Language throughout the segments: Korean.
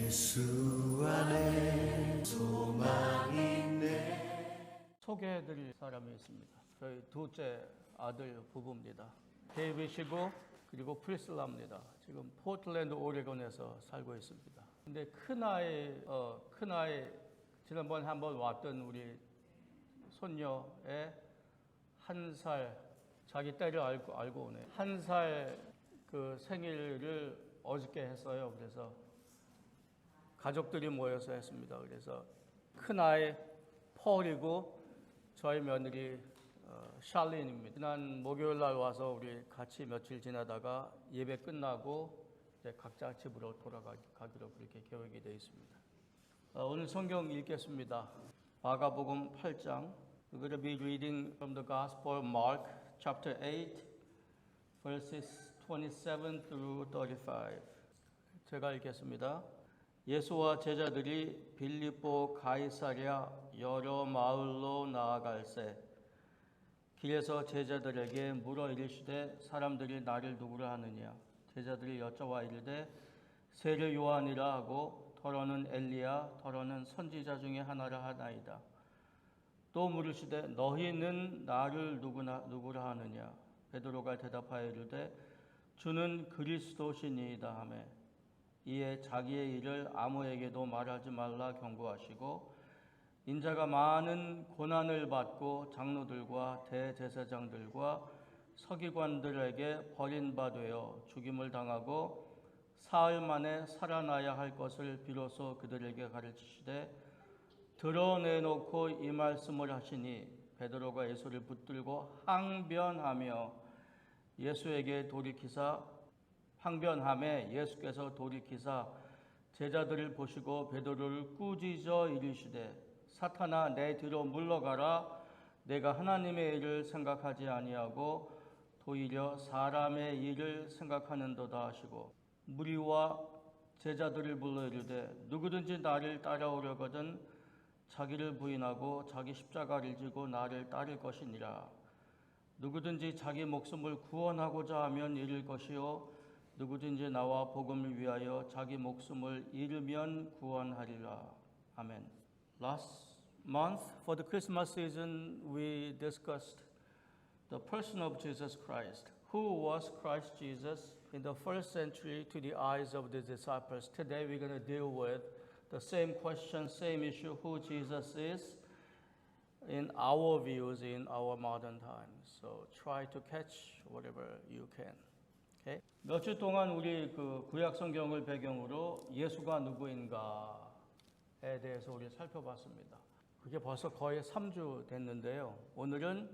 예수 안에 소망이 있네. 소개해드릴 사람이 있습니다. 저희 둘째 아들 부부입니다. 데이빗이고 그리고 프리슬라입니다. 지금 포틀랜드 오레곤에서 살고 있습니다. 근데 큰아이 지난번에 한번 왔던 우리 손녀의 1살 자기 때를 알고 오네. 1살 그 생일을 어저께 했어요. 그래서 가족들이 모여서 했습니다. 그래서 큰아이 폴이고 저희 며느리 샬린입니다. 지난 목요일 날 와서 우리 같이 며칠 지나다가 예배 끝나고 이제 각자 집으로 돌아가기로 그렇게 계획이 되어 있습니다. 오늘 성경 읽겠습니다. 마가복음 8장. We're going to be reading from the Gospel of Mark, chapter 8, verses 27 through 35. 제가 읽겠습니다. 예수와 제자들이 빌립보 가이사랴 여러 마을로 나아갈새 길에서 제자들에게 물어 이르시되 사람들이 나를 누구라 하느냐. 제자들이 여쭤와 이르되 세례 요한이라 하고 더러는 엘리야 더러는 선지자 중에 하나라 하나이다. 또 물으시되 너희는 나를 누구라 하느냐. 베드로가 대답하여 이르되 주는 그리스도시니이다 하매 이에 자기의 일을 아무에게도 말하지 말라 경고하시고 인자가 많은 고난을 받고 장로들과 대제사장들과 서기관들에게 버림받아 죽임을 당하고 사흘 만에 살아나야 할 것을 비로소 그들에게 가르치시되 드러내놓고 이 말씀을 하시니 베드로가 예수를 붙들고 항변하며 예수께서 돌이키사 제자들을 보시고 베드로를 꾸짖어 이르시되 사탄아 내 뒤로 물러가라. 내가 하나님의 일을 생각하지 아니하고 도리어 사람의 일을 생각하는도다 하시고 무리와 제자들을 불러 이르되 누구든지 나를 따라오려거든 자기를 부인하고 자기 십자가를 지고 나를 따를 것이니라. 누구든지 자기 목숨을 구원하고자 하면 잃을 것이요 누구든지 나와 복음을 위하여 자기 목숨을 잃으면 구원하리라. 아멘. Last month for the Christmas season we discussed the person of Jesus Christ. Who was Christ Jesus in the first century to the eyes of the disciples? Today we're going to deal with the same question, same issue, who Jesus is in our views in our modern times. So try to catch whatever you can. Okay? 몇 주 동안 우리 그 구약 성경을 배경으로 예수가 누구인가에 대해서 우리 살펴봤습니다. 그게 벌써 거의 3주 됐는데요. 오늘은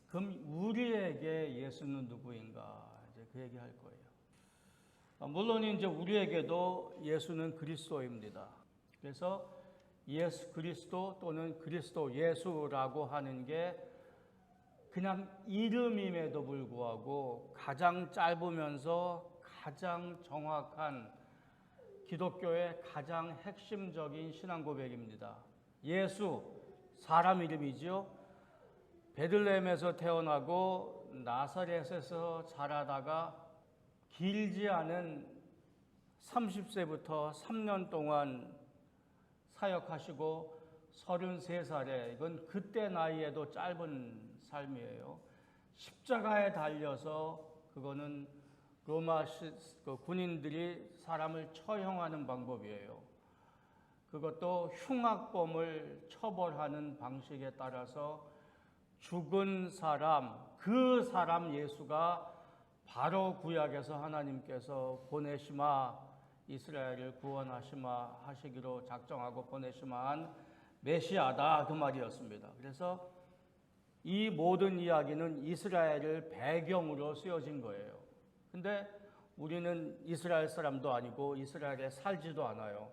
그럼 우리에게 예수는 누구인가 이제 그 얘기 할 거예요. 물론 이제 우리에게도 예수는 그리스도입니다. 그래서 예수 그리스도 또는 그리스도 예수라고 하는 게 그냥 이름임에도 불구하고 가장 짧으면서 가장 정확한 기독교의 가장 핵심적인 신앙 고백입니다. 예수, 사람 이름이죠. 베들레헴에서 태어나고 나사렛에서 자라다가 길지 않은 30세부터 3년 동안 사역하시고 33살에 이건 그때 나이에도 짧은 삶이에요. 십자가에 달려서 그거는 로마 군인들이 사람을 처형하는 방법이에요. 그것도 흉악범을 처벌하는 방식에 따라서 죽은 사람, 그 사람 예수가 바로 구약에서 하나님께서 보내시마 이스라엘을 구원하시마 하시기로 작정하고 보내시마 한 메시아다 그 말이었습니다. 그래서 이 모든 이야기는 이스라엘을 배경으로 쓰여진 거예요. 근데 우리는 이스라엘 사람도 아니고 이스라엘에 살지도 않아요.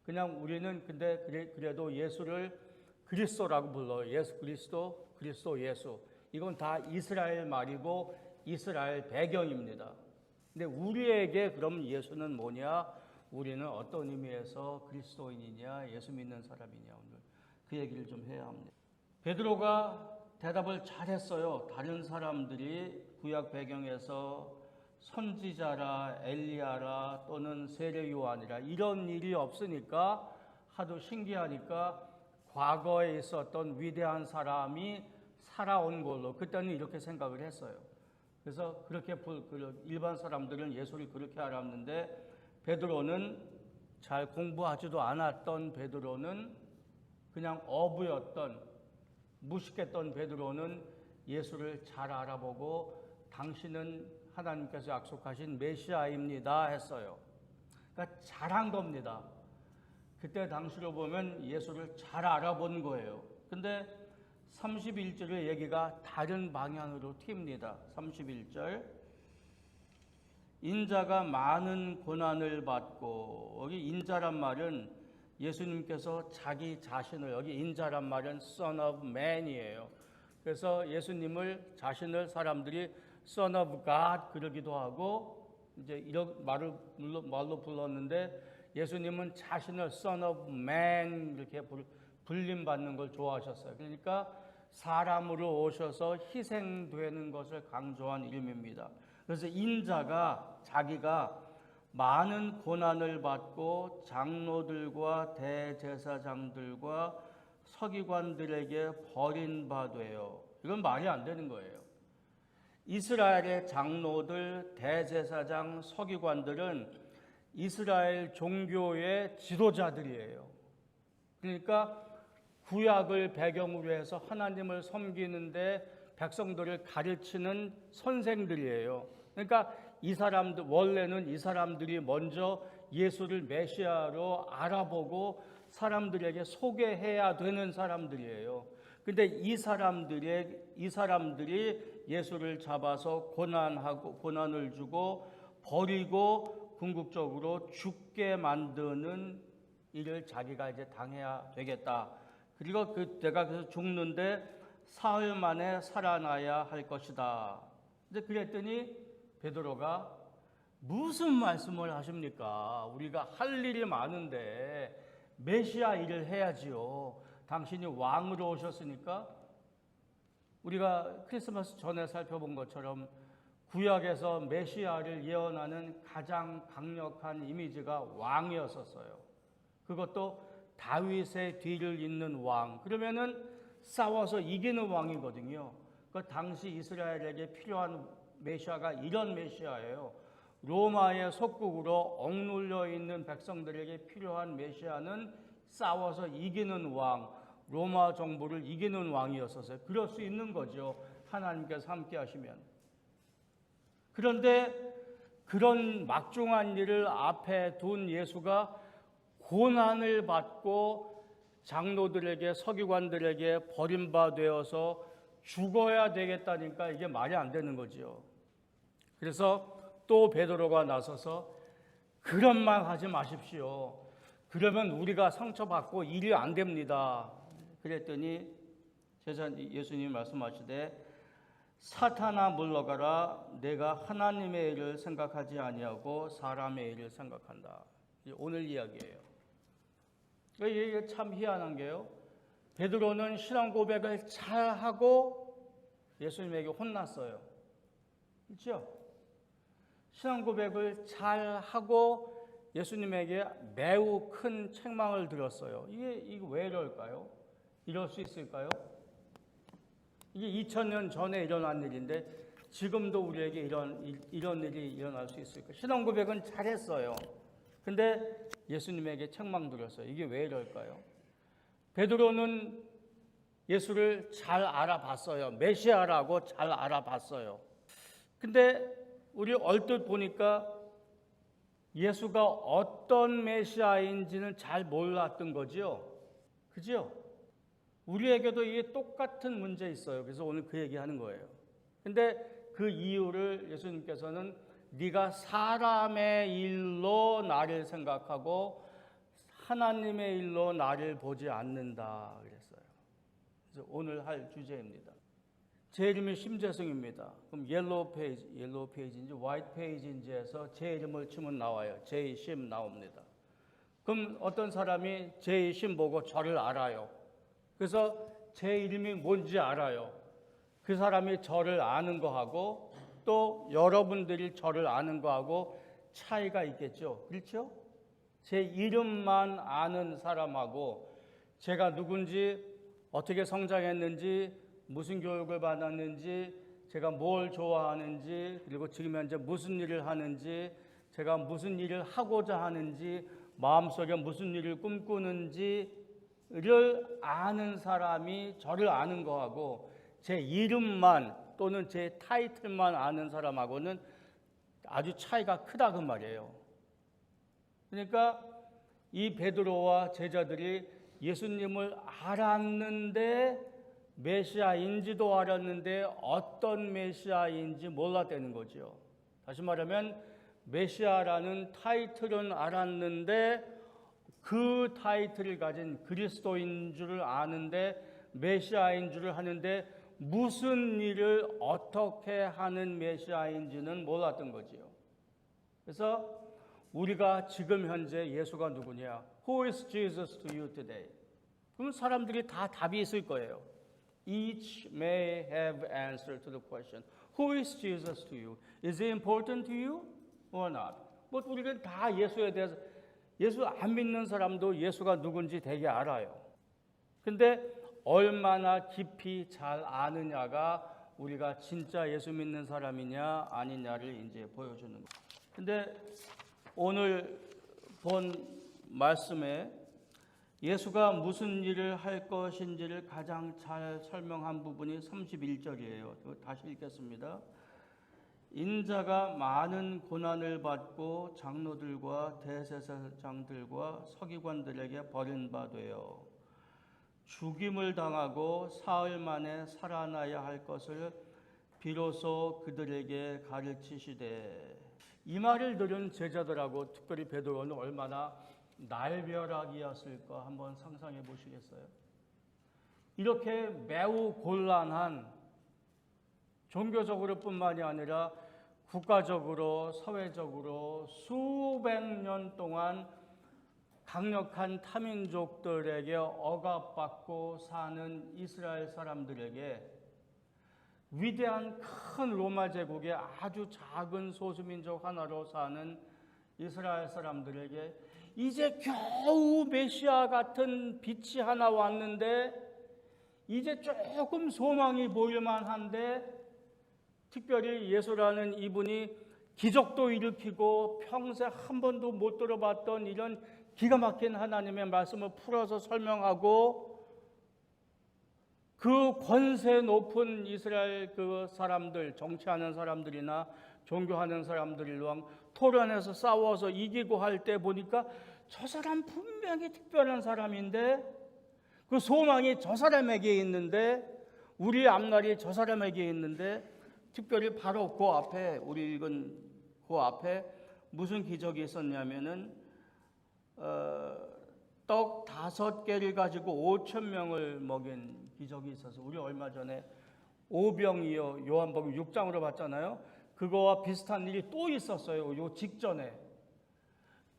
그냥 우리는 근데 그래도 예수를 그리스도라고 불러요. 예수 그리스도, 그리스도 예수. 이건 다 이스라엘 말이고 이스라엘 배경입니다. 근데 우리에게 그럼 예수는 뭐냐? 우리는 어떤 의미에서 그리스도인이냐, 예수 믿는 사람이냐, 오늘 그 얘기를 좀 해야 합니다. 베드로가 대답을 잘했어요. 다른 사람들이 구약 배경에서 선지자라 엘리야라 또는 세례 요한이라 이런 일이 없으니까 하도 신기하니까 과거에 있었던 위대한 사람이 살아온 걸로 그때는 이렇게 생각을 했어요. 그래서 그렇게 일반 사람들은 예수를 그렇게 알았는데 베드로는 잘 공부하지도 않았던 베드로는 그냥 어부였던 무식했던 베드로는 예수를 잘 알아보고 당신은 하나님께서 약속하신 메시아입니다 했어요. 그러니까 잘한 겁니다. 그때 당시로 보면 예수를 잘 알아본 거예요. 근데 31절의 얘기가 다른 방향으로 튑니다. 31절 인자가 많은 고난을 받고, 여기 인자란 말은 예수님께서 자기 자신을, 여기 인자란 말은 Son of Man이에요. 그래서 예수님을 자신을 사람들이 Son of God 그러기도 하고 이제 이런 말로 불렀는데 예수님은 자신을 Son of Man 이렇게 불림받는 걸 좋아하셨어요. 그러니까 사람으로 오셔서 희생되는 것을 강조한 이름입니다. 그래서 인자가 자기가 많은 고난을 받고 장로들과 대제사장들과 서기관들에게 버림받아요. 이건 말이 안 되는 거예요. 이스라엘의 장로들, 대제사장, 서기관들은 이스라엘 종교의 지도자들이에요. 그러니까 구약을 배경으로 해서 하나님을 섬기는데 백성들을 가르치는 선생들이에요. 그러니까 이 사람들, 원래는 이 사람들이 먼저 예수를 메시아로 알아보고 사람들에게 소개해야 되는 사람들이에요. 근데 이 사람들이 예수를 잡아서 고난을 주고 버리고 궁극적으로 죽게 만드는 일을 자기가 이제 당해야 되겠다. 그리고 내가 그래서 죽는데 사흘 만에 살아나야 할 것이다. 이제 그랬더니 베드로가 무슨 말씀을 하십니까? 우리가 할 일이 많은데 메시아 일을 해야지요. 당신이 왕으로 오셨으니까. 우리가 크리스마스 전에 살펴본 것처럼 구약에서 메시아를 예언하는 가장 강력한 이미지가 왕이었었어요. 그것도 다윗의 뒤를 잇는 왕. 그러면은 싸워서 이기는 왕이거든요. 그 당시 이스라엘에게 필요한 메시아가 이런 메시아예요. 로마의 속국으로 억눌려 있는 백성들에게 필요한 메시아는 싸워서 이기는 왕, 로마 정부를 이기는 왕이었었어요. 그럴 수 있는 거죠. 하나님께서 함께 하시면. 그런데 그런 막중한 일을 앞에 둔 예수가 고난을 받고 장로들에게 서기관들에게 버림받아서 죽어야 되겠다니까 이게 말이 안 되는 거죠. 그래서 또 베드로가 나서서 그런 말 하지 마십시오. 그러면 우리가 상처받고 일이 안 됩니다. 그랬더니 예수님이 말씀하시되 사탄아 물러가라. 내가 하나님의 일을 생각하지 아니하고 사람의 일을 생각한다. 오늘 이야기예요. 이게 참 희한한 게요. 베드로는 신앙 고백을 잘 하고 예수님에게 혼났어요. 그렇죠? 신앙 고백을 잘 하고 예수님에게 매우 큰 책망을 들었어요. 이게 왜 이럴까요? 이럴 수 있을까요? 이게 2000년 전에 일어난 일인데 지금도 우리에게 이런 일이 일어날 수 있을까요? 신앙 고백은 잘했어요. 근데 예수님에게 책망 들었어요. 이게 왜 이럴까요? 베드로는 예수를 잘 알아봤어요. 메시아라고 잘 알아봤어요. 근데 우리 얼핏 보니까 예수가 어떤 메시아인지는 잘 몰랐던 거죠. 그죠? 우리에게도 이게 똑같은 문제 있어요. 그래서 오늘 그 얘기하는 거예요. 근데 그 이유를 예수님께서는 네가 사람의 일로 나를 생각하고 하나님의 일로 나를 보지 않는다 그랬어요. 그래서 오늘 할 주제입니다. 제 이름이 심재승입니다. 그럼 옐로우 페이지인지 화이트 페이지인지에서 제 이름을 치면 나와요. 제이심 나옵니다. 그럼 어떤 사람이 제이심 보고 저를 알아요. 그래서 제 이름이 뭔지 알아요. 그 사람이 저를 아는 거하고 또 여러분들이 저를 아는 거하고 차이가 있겠죠. 그렇죠? 제 이름만 아는 사람하고 제가 누군지, 어떻게 성장했는지, 무슨 교육을 받았는지, 제가 뭘 좋아하는지, 그리고 지금 현재 무슨 일을 하는지, 제가 무슨 일을 하고자 하는지, 마음속에 무슨 일을 꿈꾸는지를 아는 사람이 저를 아는 거하고 제 이름만 또는 제 타이틀만 아는 사람하고는 아주 차이가 크다 그 말이에요. 그러니까 이 베드로와 제자들이 예수님을 알았는데 메시아인지도 알았는데 어떤 메시아인지 몰랐다는 거죠. 다시 말하면 메시아라는 타이틀은 알았는데 그 타이틀을 가진 그리스도인 줄을 아는데 메시아인 줄을 하는데 무슨 일을 어떻게 하는 메시아인지는 몰랐던 거지요. 그래서 우리가 지금 현재 예수가 누구냐? Who is Jesus to you today? 그럼 사람들이 다 답이 있을 거예요. Each may have answer to the question. Who is Jesus to you? Is he important to you or not? 뭐 우리는 다 예수에 대해서 예수 안 믿는 사람도 예수가 누군지 되게 알아요. 근데 얼마나 깊이 잘 아느냐가 우리가 진짜 예수 믿는 사람이냐 아니냐를 이제 보여주는 거예요. 근데 오늘 본 말씀에 예수가 무슨 일을 할 것인지를 가장 잘 설명한 부분이 31절이에요. 다시 읽겠습니다. 인자가 많은 고난을 받고 장로들과 대제사장들과 서기관들에게 버림받아요. 죽임을 당하고 사흘 만에 살아나야 할 것을 비로소 그들에게 가르치시되. 이 말을 들은 제자들하고 특별히 베드로는 얼마나 날벼락이었을까 한번 상상해 보시겠어요? 이렇게 매우 곤란한 종교적으로 뿐만이 아니라 국가적으로 사회적으로 수백 년 동안 강력한 타민족들에게 억압받고 사는 이스라엘 사람들에게 위대한 큰 로마 제국의 아주 작은 소수민족 하나로 사는 이스라엘 사람들에게 이제 겨우 메시아 같은 빛이 하나 왔는데 이제 조금 소망이 보일만 한데 특별히 예수라는 이분이 기적도 일으키고 평생 한 번도 못 들어봤던 이런 기가 막힌 하나님의 말씀을 풀어서 설명하고 그 권세 높은 이스라엘 그 사람들, 정치하는 사람들이나 종교하는 사람들이랑 토론해서 싸워서 이기고 할 때 보니까 저 사람 분명히 특별한 사람인데 그 소망이 저 사람에게 있는데 우리 앞날이 저 사람에게 있는데 특별히 바로 그 앞에 우리 읽은 그 앞에 무슨 기적이 있었냐면은 떡 5개를 가지고 5,000명을 먹인 기적이 있어서 우리 얼마 전에 오병이어 요한복음 6장으로 봤잖아요. 그거와 비슷한 일이 또 있었어요. 요 직전에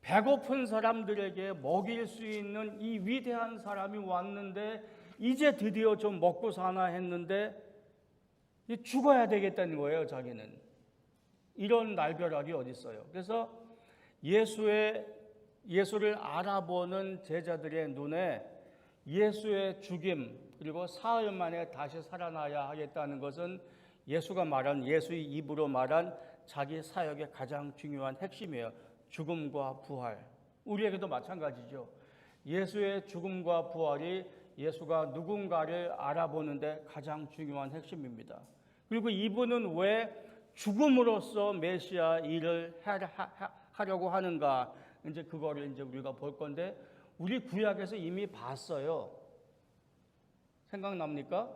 배고픈 사람들에게 먹일 수 있는 이 위대한 사람이 왔는데 이제 드디어 좀 먹고 사나 했는데 죽어야 되겠다는 거예요. 자기는 이런 날벼락이 어디 있어요. 그래서 예수를 알아보는 제자들의 눈에 예수의 죽임 그리고 사흘 만에 다시 살아나야 하겠다는 것은 예수가 말한 예수의 입으로 말한 자기 사역의 가장 중요한 핵심이에요. 죽음과 부활. 우리에게도 마찬가지죠. 예수의 죽음과 부활이 예수가 누군가를 알아보는데 가장 중요한 핵심입니다. 그리고 이분은 왜 죽음으로써 메시아 일을 하려고 하는가? 이제 그거를 이제 우리가 볼 건데 우리 구약에서 이미 봤어요. 생각납니까?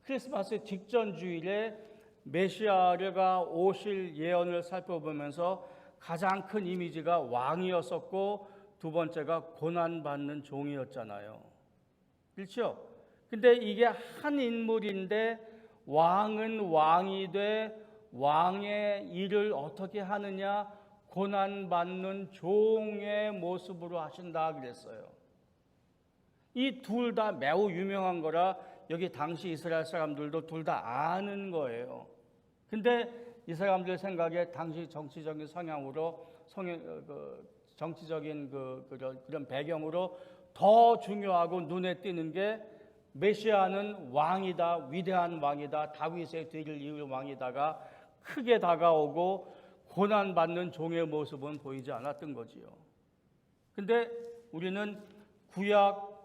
크리스마스 직전 주일에 메시아가 오실 예언을 살펴보면서 가장 큰 이미지가 왕이었었고 두 번째가 고난받는 종이었잖아요. 그렇죠? 근데 이게 한 인물인데 왕은 왕이 돼 왕의 일을 어떻게 하느냐? 고난받는 종의 모습으로 하신다 그랬어요. 이 둘 다 매우 유명한 거라 여기 당시 이스라엘 사람들도 둘 다 아는 거예요. 근데 이 사람들 생각에 당시 정치적인 성향으로 정치적인 그런 배경으로 더 중요하고 눈에 띄는 게 메시아는 왕이다, 위대한 왕이다, 다윗의 뒤를 이을 왕이다가 크게 다가오고 고난받는 종의 모습은 보이지 않았던 거지요. 근데 우리는 구약,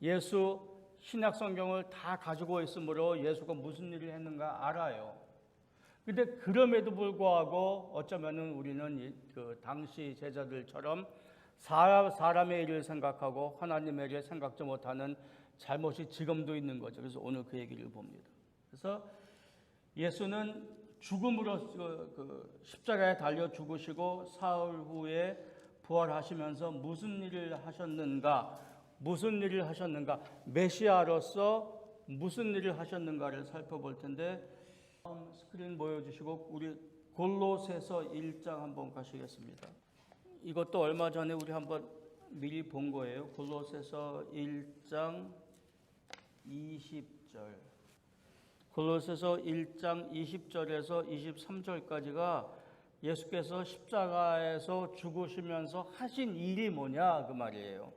예수, 신약 성경을 다 가지고 있으므로 예수가 무슨 일을 했는가 알아요. 근데 그럼에도 불구하고 어쩌면은 우리는 그 당시 제자들처럼 사람의 일을 생각하고 하나님의 일을 생각지 못하는 잘못이 지금도 있는 거죠. 그래서 오늘 그 얘기를 봅니다. 그래서 예수는 죽음으로 십자가에 달려 죽으시고 사흘 후에 부활하시면서 무슨 일을 하셨는가? 메시아로서 무슨 일을 하셨는가를 살펴볼 텐데 스크린 보여주시고 우리 골로새서 1장 한번 가시겠습니다. 이것도 얼마 전에 우리 한번 미리 본 거예요. 골로새서 1장 20절. 골로새서 1장 20절에서 23절까지가 예수께서 십자가에서 죽으시면서 하신 일이 뭐냐 그 말이에요.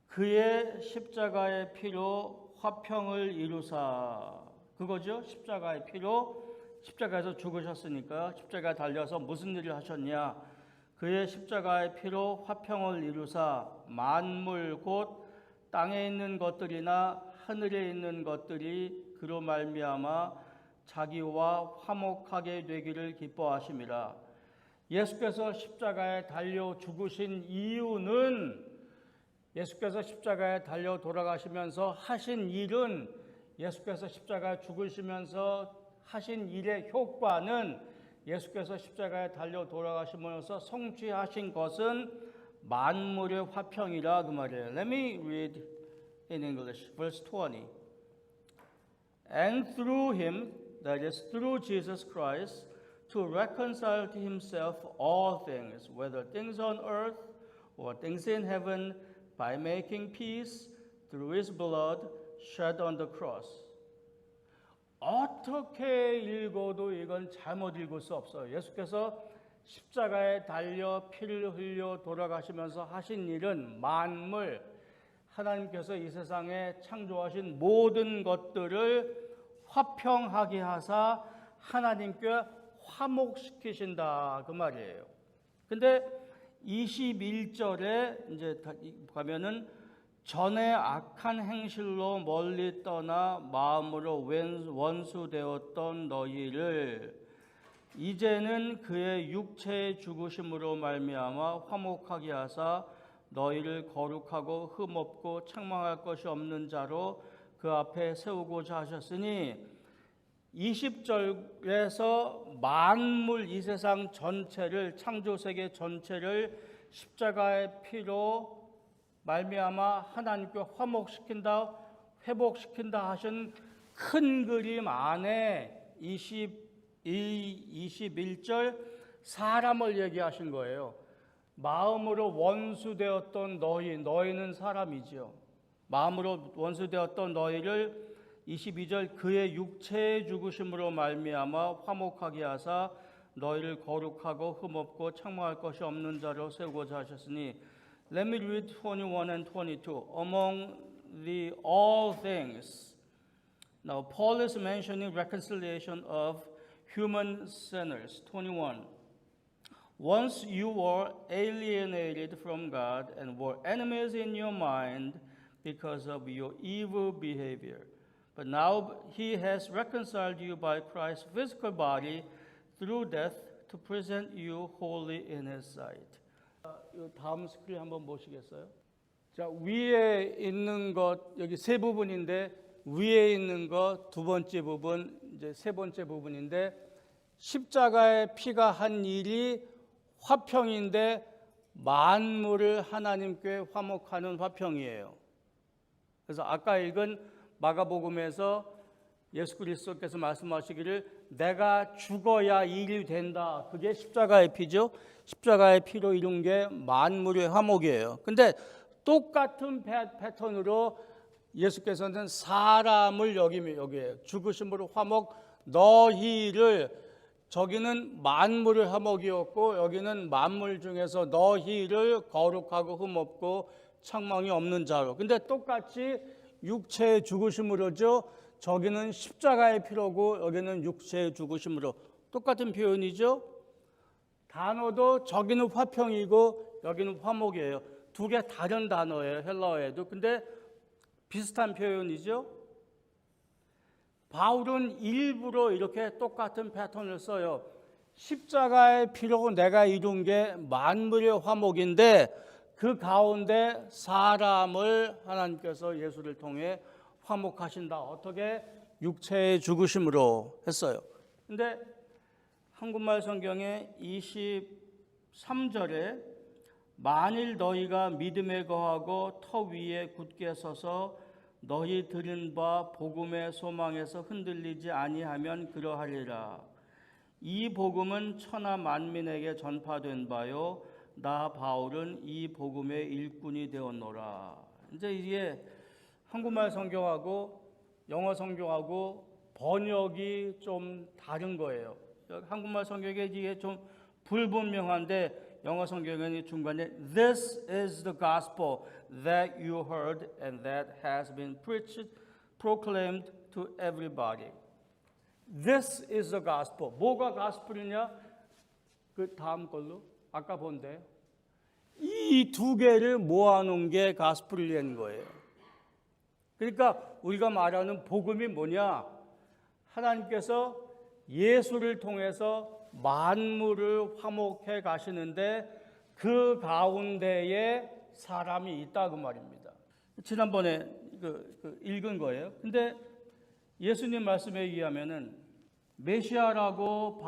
그의 십자가의 피로 화평을 이루사, 그거죠. 십자가의 피로, 십자가에서 죽으셨으니까 십자가에 달려서 무슨 일을 하셨냐. 그의 십자가의 피로 화평을 이루사 만물 곧 땅에 있는 것들이나 하늘에 있는 것들이 그로 말미암아 자기와 화목하게 되기를 기뻐하심이라. 예수께서 십자가에 달려 죽으신 이유는, 예수께서 십자가에 달려 돌아가시면서 하신 일은, 예수께서 십자가에 죽으시면서 하신 일의 효과는, 예수께서 십자가에 달려 돌아가시면서 성취하신 것은 만물의 화평이라 그 말이에요. Let me read in English, verse 20. And through him, that is through Jesus Christ, to reconcile to himself all things, whether things on earth or things in heaven, by making peace through his blood shed on the cross. 어떻게 읽어도 이건 잘못 읽을 수 없어요. 예수께서 십자가에 달려 피를 흘려 돌아가시면서 하신 일은 만물, 하나님께서 이 세상에 창조하신 모든 것들을 화평하게 하사 하나님께 화목시키신다 그 말이에요. 근데 21절에 이제 가면은 전에 악한 행실로 멀리 떠나 마음으로 원수되었던 너희를 이제는 그의 육체의 죽으심으로 말미암아 화목하게 하사 너희를 거룩하고 흠없고 책망할 것이 없는 자로 그 앞에 세우고자 하셨으니 20절에서 만물 이 세상 전체를 창조세계 전체를 십자가의 피로 말미암아 하나님께 화목시킨다, 회복시킨다 하신 큰 그림 안에 21절 사람을 얘기하신 거예요. 마음으로 원수되었던 너희는 사람이지요. 마음으로 원수되었던 너희를 22절 그의 육체의 죽으심으로 말미암아 화목하게 하사 너희를 거룩하고 흠없고 책망할 것이 없는 자로 세우고자 하셨으니 Let me read 21 and 22. Among the all things. Now Paul is mentioning reconciliation of human sinners. 21. Once you were alienated from God and were enemies in your mind because of your evil behavior. But now he has reconciled you by Christ's physical body through death to present you holy in his sight. 이 다음 스크린 한번 보시겠어요? 자, 위에 있는 것 여기 세 부분인데 위에 있는 것 두 번째 부분, 이제 세 번째 부분인데 십자가의 피가 한 일이 화평인데 만물을 하나님께 화목하는 화평이에요. 그래서 아까 읽은 마가복음에서 예수 그리스도께서 말씀하시기를 내가 죽어야 일이 된다. 그게 십자가의 피죠. 십자가의 피로 이룬 게 만물의 화목이에요. 근데 똑같은 패턴으로 예수께서는 사람을 여기에요. 죽으심으로 화목 너희를 저기는 만물의 화목이었고 여기는 만물 중에서 너희를 거룩하고 흠없고 책망이 없는 자로. 근데 똑같이 육체의 죽으심으로죠. 저기는 십자가의 피로고 여기는 육체의 죽으심으로. 똑같은 표현이죠. 단어도 저기는 화평이고 여기는 화목이에요. 두 개 다른 단어예요. 헬라어에도. 근데 비슷한 표현이죠. 바울은 일부러 이렇게 똑같은 패턴을 써요. 십자가의 피로 내가 이룬 게 만물의 화목인데 그 가운데 사람을 하나님께서 예수를 통해 화목하신다. 어떻게? 육체의 죽으심으로 했어요. 근데 한국말 성경에 23절에 만일 너희가 믿음에 거하고 터 위에 굳게 서서 너희 들은 바 복음의 소망에서 흔들리지 아니하면 그러하리라. 이 복음은 천하 만민에게 전파된 바요 나 바울은 이 복음의 일꾼이 되었노라. 이제 이게 한국말 성경하고 영어 성경하고 번역이 좀 다른 거예요. 한국말 성경에 이게 좀 불분명한데 영어 성경에는 중간에 This is the gospel that you heard and that has been preached, proclaimed to everybody. This is the gospel. 뭐가 gospel이냐? 그 다음 걸로 아까 본데 이 두 개를 모아놓은 게 gospel이라는 거예요. 그러니까 우리가 말하는 복음이 뭐냐? 하나님께서 예수를 통해서 만물을 화목해 가시는데 그 가운데에 사람이 있다 그 말입니다. 지난번에 읽은 거예요. 근데 예수님 말씀에 의하면은 메시아라고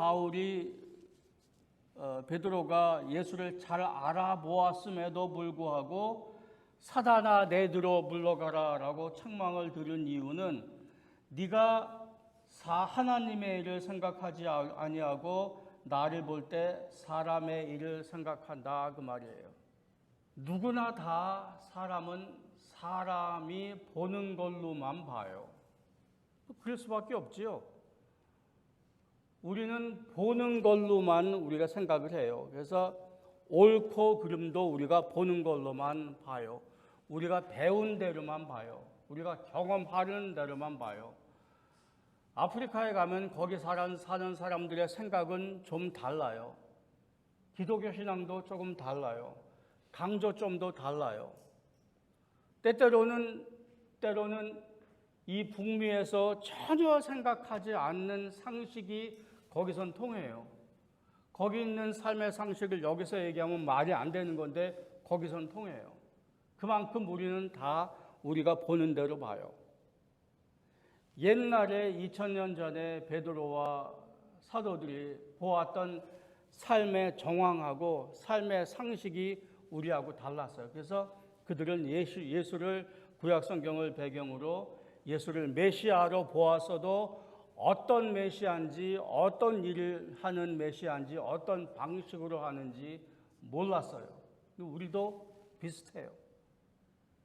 베드로가 예수를 잘 알아보았음에도 불구하고 사단아 내들어 물러가라라고 책망을 들은 이유는 네가 하나님의 일을 생각하지 아니하고 나를 볼 때 사람의 일을 생각한다 그 말이에요. 누구나 다 사람이 보는 걸로만 봐요. 그럴 수밖에 없지요. 우리는 보는 걸로만 우리가 생각을 해요. 그래서 옳고 그름도 우리가 보는 걸로만 봐요. 우리가 배운 대로만 봐요. 우리가 경험하는 대로만 봐요. 아프리카에 가면 거기 사는 사람들의 생각은 좀 달라요. 기독교 신앙도 조금 달라요. 강조점도 달라요. 때로는 이 북미에서 전혀 생각하지 않는 상식이 거기선 통해요. 거기 있는 삶의 상식을 여기서 얘기하면 말이 안 되는 건데 거기선 통해요. 그만큼 우리는 다 우리가 보는 대로 봐요. 옛날에 2000년 전에 베드로와 사도들이 보았던 삶의 정황하고 삶의 상식이 우리하고 달랐어요. 그래서 그들은 예수를 구약 성경을 배경으로 예수를 메시아로 보았어도 어떤 메시아인지 어떤 일을 하는 메시아인지 어떤 방식으로 하는지 몰랐어요. 우리도 비슷해요.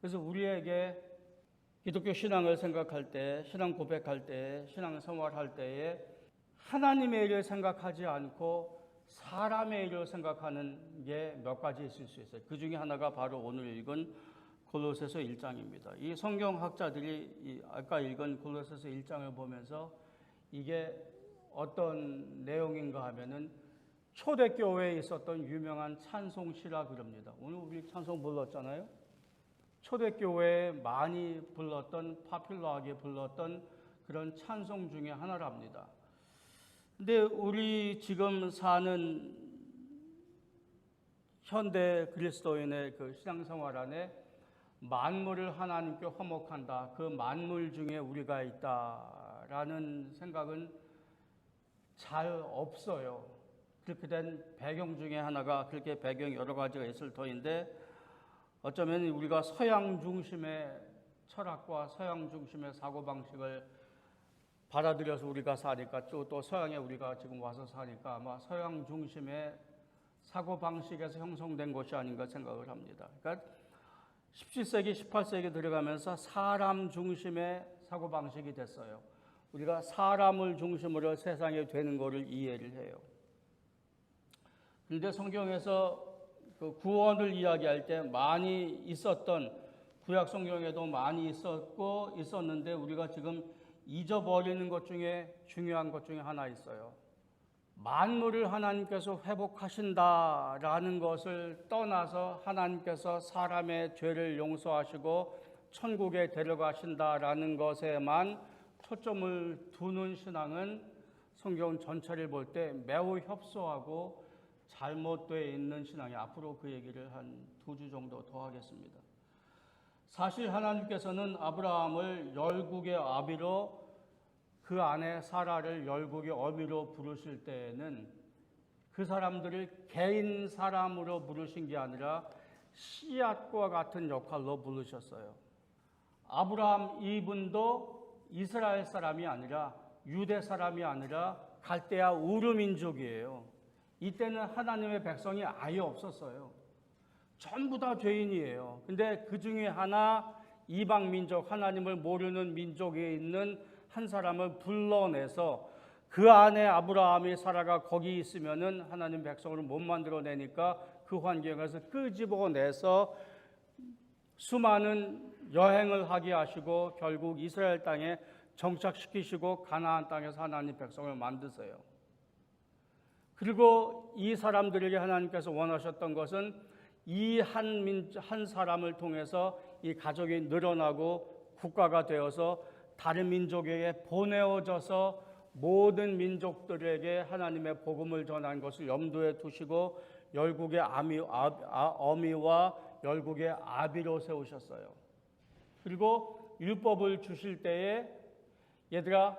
그래서 우리에게 기독교 신앙을 생각할 때, 신앙 고백할 때, 신앙 생활할 때에 하나님의 일을 생각하지 않고 사람의 일을 생각하는 게 몇 가지 있을 수 있어요. 그 중에 하나가 바로 오늘 읽은 골로새서 1장입니다. 이 성경학자들이 아까 읽은 골로새서 1장을 보면서 이게 어떤 내용인가 하면은 초대교회에 있었던 유명한 찬송시라 그럽니다. 오늘 우리 찬송 불렀잖아요. 초대교회에 많이 불렀던 파퓰러하게 불렀던 그런 찬송 중에 하나랍니다. 근데 우리 지금 사는 현대 그리스도인의 그 신앙생활 안에 만물을 하나님께 화목한다. 그 만물 중에 우리가 있다라는 생각은 잘 없어요. 그렇게 된 배경 중에 하나가 그렇게 배경 여러 가지가 있을 터인데 어쩌면 우리가 서양 중심의 철학과 서양 중심의 사고방식을 받아들여서 우리가 사니까 또 서양에 우리가 지금 와서 사니까 아마 서양 중심의 사고방식에서 형성된 것이 아닌가 생각을 합니다. 그러니까 17세기, 18세기 들어가면서 사람 중심의 사고방식이 됐어요. 우리가 사람을 중심으로 세상에 되는 것을 이해를 해요. 그런데 성경에서 그 구원을 이야기할 때 많이 있었던, 구약 성경에도 많이 있었는데 우리가 지금 잊어버리는 것 중에 중요한 것 중에 하나 있어요. 만물을 하나님께서 회복하신다라는 것을 떠나서 하나님께서 사람의 죄를 용서하시고 천국에 데려가신다라는 것에만 초점을 두는 신앙은 성경 전체를 볼 때 매우 협소하고 잘못되어 있는 신앙이, 앞으로 그 얘기를 한 2주 정도 더 하겠습니다. 사실 하나님께서는 아브라함을 열국의 아비로, 그 안에 사라를 열국의 어미로 부르실 때에는 그 사람들을 개인 사람으로 부르신 게 아니라 씨앗과 같은 역할로 부르셨어요. 아브라함 이분도 이스라엘 사람이 아니라, 유대 사람이 아니라 갈대아 우르 민족이에요. 이때는 하나님의 백성이 아예 없었어요. 전부 다 죄인이에요. 근데 그 중에 하나, 이방 민족, 하나님을 모르는 민족에 있는 한 사람을 불러내서, 그 안에 아브라함이 사라가 거기 있으면은 하나님 백성을 못 만들어내니까 그 환경에서 끄집어내서 수많은 여행을 하게 하시고 결국 이스라엘 땅에 정착시키시고 가나안 땅에서 하나님 백성을 만드세요. 그리고 이 사람들에게 하나님께서 원하셨던 것은 이 한 사람을 통해서 이 가족이 늘어나고 국가가 되어서 다른 민족에게 보내어져서 모든 민족들에게 하나님의 복음을 전한 것을 염두에 두시고 열국의 어미와 열국의 아비로 세우셨어요. 그리고 율법을 주실 때에, 얘들아,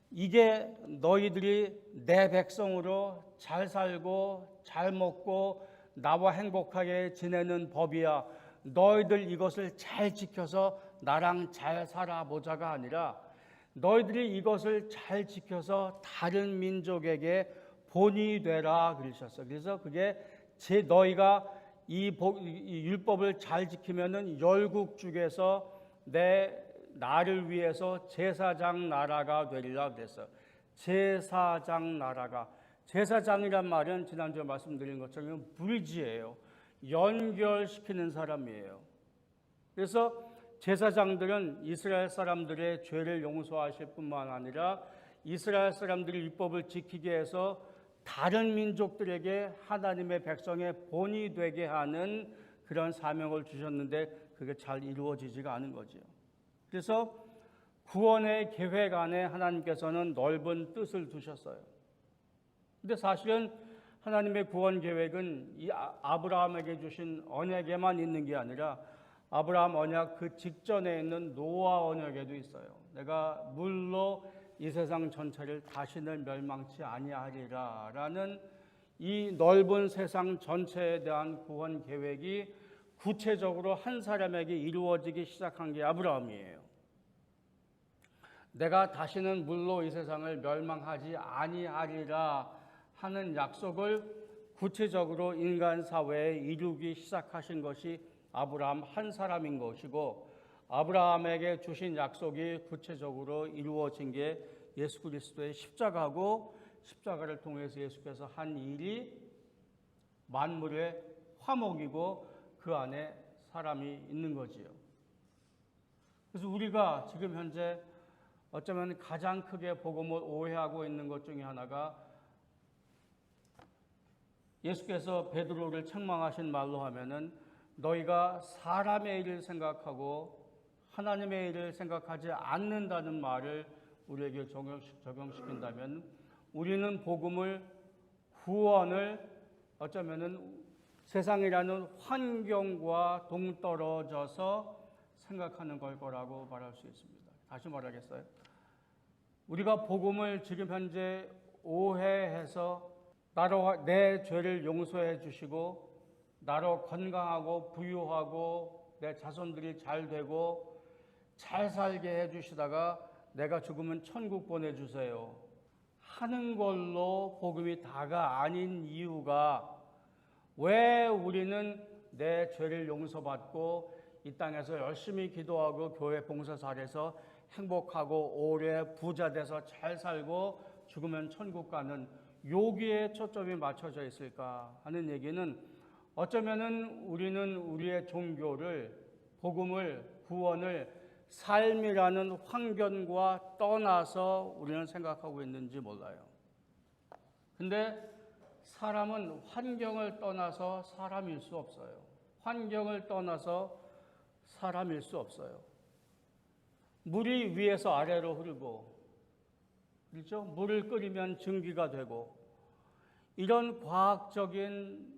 이게 너희들이 내 백성으로 잘 살고 잘 먹고 나와 행복하게 지내는 법이야. 너희들 이것을 잘 지켜서 나랑 잘 살아보자가 아니라 너희들이 이것을 잘 지켜서 다른 민족에게 본이 되라 그러셨어요. 그래서 그게 너희가 이 율법을 잘 지키면은 열국 중에서 나를 위해서 제사장 나라가 되리라 그랬어요. 제사장 나라가, 제사장이란 말은 지난주에 말씀드린 것처럼 브리지예요. 연결시키는 사람이에요. 그래서 제사장들은 이스라엘 사람들의 죄를 용서하실 뿐만 아니라 이스라엘 사람들이 율법을 지키게 해서 다른 민족들에게 하나님의 백성의 본이 되게 하는 그런 사명을 주셨는데 그게 잘 이루어지지가 않은 거죠. 그래서 구원의 계획 안에 하나님께서는 넓은 뜻을 두셨어요. 근데 사실은 하나님의 구원 계획은 이 아브라함에게 주신 언약에만 있는 게 아니라 아브라함 언약 그 직전에 있는 노아 언약에도 있어요. 내가 물로 이 세상 전체를 다시는 멸망치 아니하리라 라는 이 넓은 세상 전체에 대한 구원 계획이 구체적으로 한 사람에게 이루어지기 시작한 게 아브라함이에요. 내가 다시는 물로 이 세상을 멸망하지 아니하리라 하는 약속을 구체적으로 인간 사회에 이루기 시작하신 것이 아브라함 한 사람인 것이고, 아브라함에게 주신 약속이 구체적으로 이루어진 게 예수 그리스도의 십자가고, 십자가를 통해서 예수께서 한 일이 만물의 화목이고 그 안에 사람이 있는 거지요. 그래서 우리가 지금 현재 어쩌면 가장 크게 복음을 오해하고 있는 것 중에 하나가, 예수께서 베드로를 책망하신 말로 하면은 너희가 사람의 일을 생각하고 하나님의 일을 생각하지 않는다는 말을 우리에게 적용시킨다면, 우리는 복음을, 구원을 어쩌면은 세상이라는 환경과 동떨어져서 생각하는 걸 거라고 말할 수 있습니다. 다시 말하겠어요? 우리가 복음을 지금 현재 오해해서 나로 내 죄를 용서해 주시고 나로 건강하고 부유하고 내 자손들이 잘 되고 잘 살게 해 주시다가 내가 죽으면 천국 보내주세요 하는 걸로 복음이 다가 아닌 이유가, 왜 우리는 내 죄를 용서받고 이 땅에서 열심히 기도하고 교회 봉사 잘해서 행복하고 오래 부자 돼서 잘 살고 죽으면 천국 가는 여기에 초점이 맞춰져 있을까 하는 얘기는 어쩌면은 우리는 우리의 종교를, 복음을, 구원을 삶이라는 환경과 떠나서 우리는 생각하고 있는지 몰라요. 근데 사람은 환경을 떠나서 사람일 수 없어요. 환경을 떠나서 사람일 수 없어요. 물이 위에서 아래로 흐르고, 그렇죠? 물을 끓이면 증기가 되고, 이런 과학적인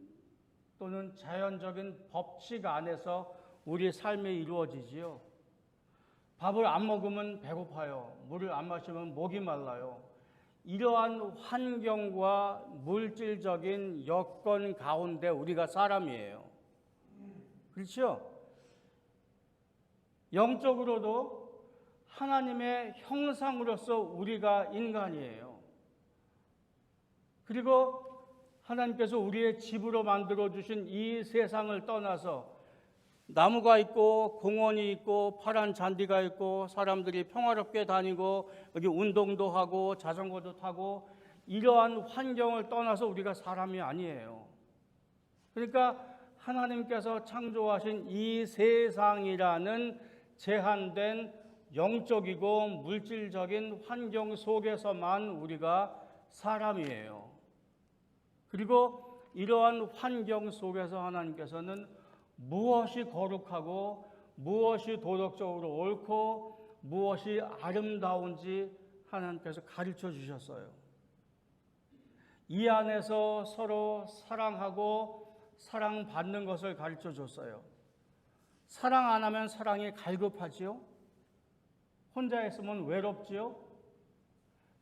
또는 자연적인 법칙 안에서 우리 삶이 이루어지지요. 밥을 안 먹으면 배고파요. 물을 안 마시면 목이 말라요. 이러한 환경과 물질적인 여건 가운데 우리가 사람이에요. 그렇죠? 영적으로도 하나님의 형상으로서 우리가 인간이에요. 그리고 하나님께서 우리의 집으로 만들어주신 이 세상을 떠나서 나무가 있고 공원이 있고 파란 잔디가 있고 사람들이 평화롭게 다니고 여기 운동도 하고 자전거도 타고 이러한 환경을 떠나서 우리가 사람이 아니에요. 그러니까 하나님께서 창조하신 이 세상이라는 제한된 영적이고 물질적인 환경 속에서만 우리가 사람이에요. 그리고 이러한 환경 속에서 하나님께서는 무엇이 거룩하고 무엇이 도덕적으로 옳고 무엇이 아름다운지 하나님께서 가르쳐 주셨어요. 이 안에서 서로 사랑하고 사랑받는 것을 가르쳐 줬어요. 사랑 안 하면 사랑이 갈급하지요. 혼자 있으면 외롭지요.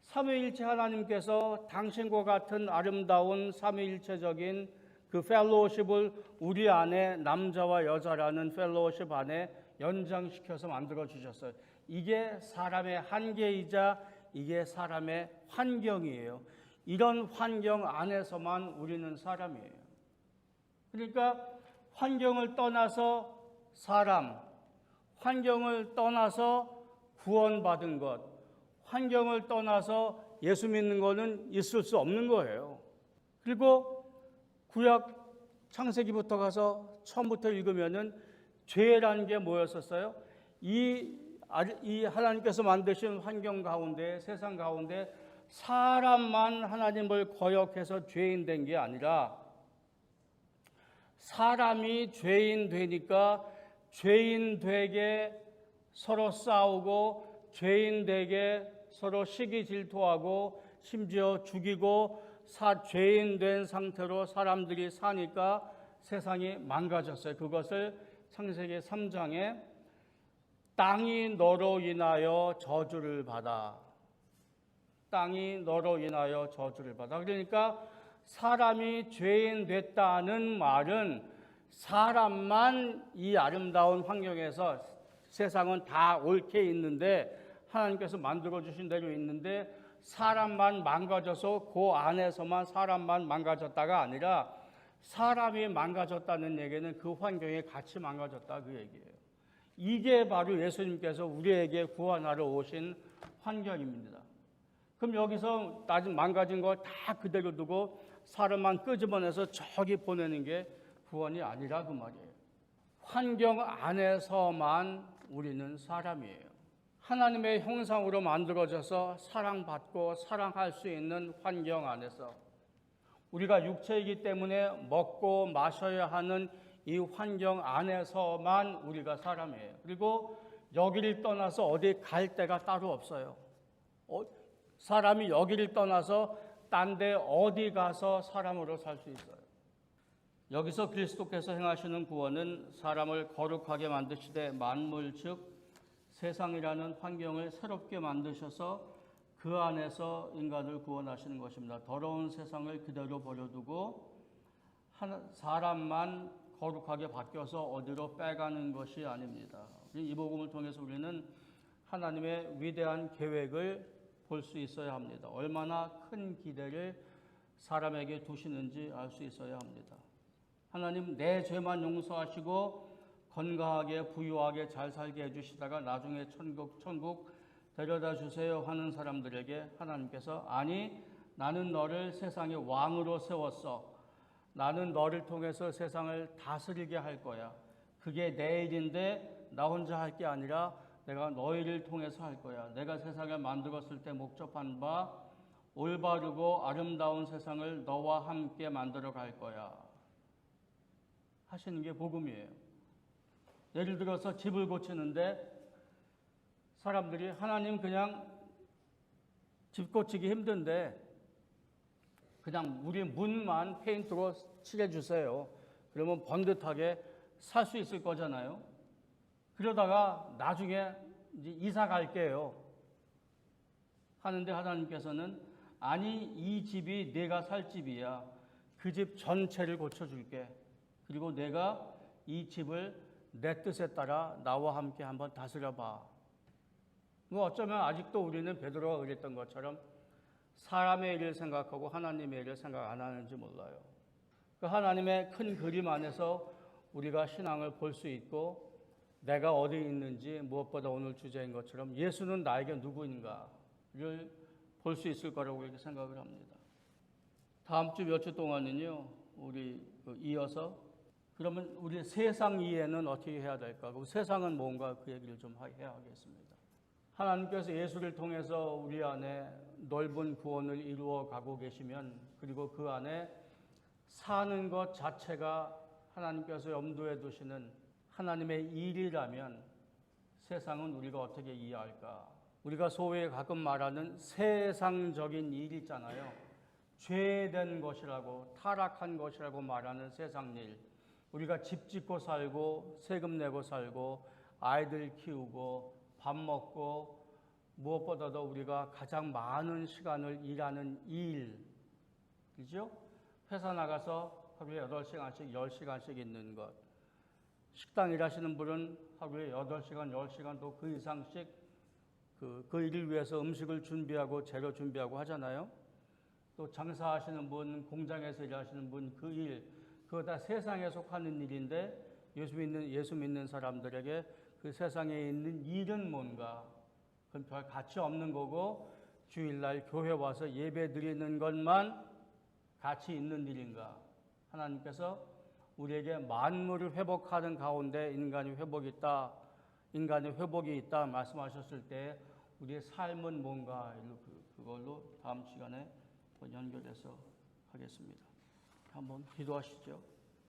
삼위일체 하나님께서 당신과 같은 아름다운 삼위일체적인 그 펠로우십을 우리 안에 남자와 여자라는 펠로우십 안에 연장시켜서 만들어 주셨어요. 이게 사람의 한계이자 이게 사람의 환경이에요. 이런 환경 안에서만 우리는 사람이에요. 그러니까 환경을 떠나서 사람, 환경을 떠나서 구원받은 것, 환경을 떠나서 예수 믿는 것은 있을 수 없는 거예요. 그리고 구약 창세기부터 가서 처음부터 읽으면은 죄라는 게 뭐였었어요? 이 하나님께서 만드신 환경 가운데, 세상 가운데 사람만 하나님을 거역해서 죄인 된 게 아니라 사람이 죄인 되니까 죄인 되게 서로 싸우고 죄인 되게 서로 시기 질투하고 심지어 죽이고 죄인 된 상태로 사람들이 사니까 세상이 망가졌어요. 그것을 창세기 3장에 땅이 너로 인하여 저주를 받아. 땅이 너로 인하여 저주를 받아. 그러니까 사람이 죄인 됐다는 말은 사람만 이 아름다운 환경에서 세상은 다 옳게 있는데 하나님께서 만들어주신 대로 있는데 사람만 망가져서 그 안에서만 사람만 망가졌다가 아니라 사람이 망가졌다는 얘기는 그 환경에 같이 망가졌다 그 얘기예요. 이게 바로 예수님께서 우리에게 구원하러 오신 환경입니다. 그럼 여기서 나중 망가진 걸 다 그대로 두고 사람만 끄집어내서 저기 보내는 게 구원이 아니라 그 말이에요. 환경 안에서만 우리는 사람이에요. 하나님의 형상으로 만들어져서 사랑받고 사랑할 수 있는 환경 안에서 우리가 육체이기 때문에 먹고 마셔야 하는 이 환경 안에서만 우리가 사람이에요. 그리고 여기를 떠나서 어디 갈 데가 따로 없어요. 사람이 여기를 떠나서 딴 데 어디 가서 사람으로 살 수 있어요. 여기서 그리스도께서 행하시는 구원은 사람을 거룩하게 만드시되 만물 즉 세상이라는 환경을 새롭게 만드셔서 그 안에서 인간을 구원하시는 것입니다. 더러운 세상을 그대로 버려두고 사람만 거룩하게 바뀌어서 어디로 빼가는 것이 아닙니다. 이 복음을 통해서 우리는 하나님의 위대한 계획을 볼 수 있어야 합니다. 얼마나 큰 기대를 사람에게 두시는지 알 수 있어야 합니다. 하나님 내 죄만 용서하시고 건강하게 부유하게 잘 살게 해주시다가 나중에 천국 데려다 주세요 하는 사람들에게 하나님께서 아니 나는 너를 세상의 왕으로 세웠어. 나는 너를 통해서 세상을 다스리게 할 거야. 그게 내 일인데 나 혼자 할 게 아니라 내가 너희를 통해서 할 거야. 내가 세상을 만들었을 때 목적한 바 올바르고 아름다운 세상을 너와 함께 만들어 갈 거야. 하시는 게 복음이에요. 예를 들어서 집을 고치는데 사람들이 하나님 그냥 집 고치기 힘든데 그냥 우리 문만 페인트로 칠해주세요. 그러면 번듯하게 살 수 있을 거잖아요. 그러다가 나중에 이제 이사 갈게요. 하는데 하나님께서는 아니 이 집이 내가 살 집이야. 그 집 전체를 고쳐줄게. 그리고 내가 이 집을 내 뜻에 따라 나와 함께 한번 다스려봐. 어쩌면 아직도 우리는 베드로가 그랬던 것처럼 사람의 일을 생각하고 하나님의 일을 생각 안 하는지 몰라요. 그 하나님의 큰 그림 안에서 우리가 신앙을 볼 수 있고 내가 어디 있는지 무엇보다 오늘 주제인 것처럼 예수는 나에게 누구인가를 볼 수 있을 거라고 이렇게 생각을 합니다. 다음 주 몇 주 동안은요, 우리 이어서 그러면 우리 세상 이해는 어떻게 해야 될까? 그 세상은 뭔가 그 얘기를 좀 해야 하겠습니다. 하나님께서 예수를 통해서 우리 안에 넓은 구원을 이루어 가고 계시면 그리고 그 안에 사는 것 자체가 하나님께서 염두에 두시는 하나님의 일이라면 세상은 우리가 어떻게 이해할까? 우리가 소위 가끔 말하는 세상적인 일 있잖아요. 죄된 것이라고 타락한 것이라고 말하는 세상 일. 우리가 집 짓고 살고 세금 내고 살고 아이들 키우고 밥 먹고 무엇보다도 우리가 가장 많은 시간을 일하는 일. 그죠? 회사 나가서 하루에 8시간씩 10시간씩 있는 것. 식당 일하시는 분은 하루에 8시간 10시간 또 그 이상씩 그 일을 위해서 음식을 준비하고 재료 준비하고 하잖아요. 또 장사하시는 분, 공장에서 일하시는 분 그 일, 그거 다 세상에 속하는 일인데 예수 믿는 사람들에게 그 세상에 있는 일은 뭔가? 그건 별 가치 없는 거고 주일날 교회 와서 예배 드리는 것만 가치 있는 일인가? 하나님께서 우리에게 만물을 회복하는 가운데 인간의 회복이 있다 말씀하셨을 때 우리의 삶은 뭔가? 그걸로 다음 시간에 연결해서 하겠습니다. 한번 기도하시죠.